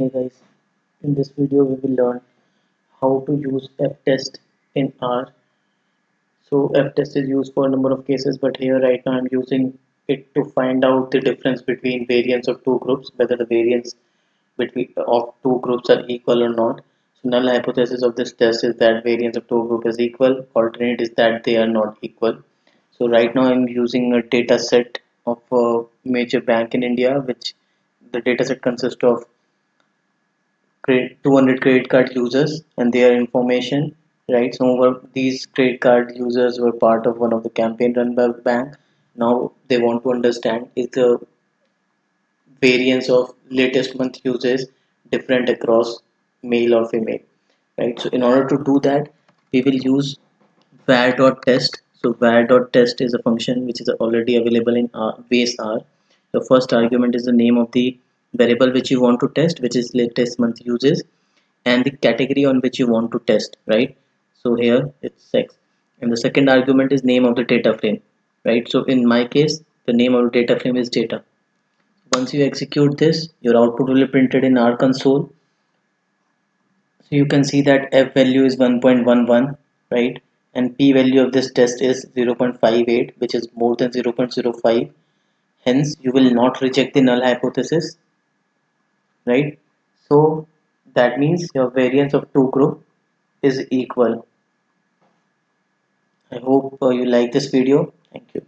Hey guys, in this video we will learn how to use f-test in R. So f-test is used for a number of cases, but here right now I'm using it to find out the difference between variance of two groups, whether the variance between of two groups are equal or not. So null hypothesis of this test is that variance of two groups is equal. Alternate is that they are not equal. So right now I'm using a data set of a major bank in India, which the data set consists of 200 credit card users and their information, right? Some of these credit card users were part of one of the campaign run by the bank. Now they want to understand is the variance of latest month users different across male or female, right? So in order to do that, we will use var.test. So var.test is a function which is already available in base R. The first argument is the name of the variable which you want to test, which is latest month uses, and the category on which you want to test, right? So here it's sex, and the second argument is name of the data frame, right? So in my case, the name of the data frame is data. Once you execute this, your output will be printed in our console. So you can see that f value is 1.11, right? And p value of this test is 0.58, which is more than 0.05. Hence, you will not reject the null hypothesis, right? So that means your variance of two group is equal. I hope you like this video. Thank you.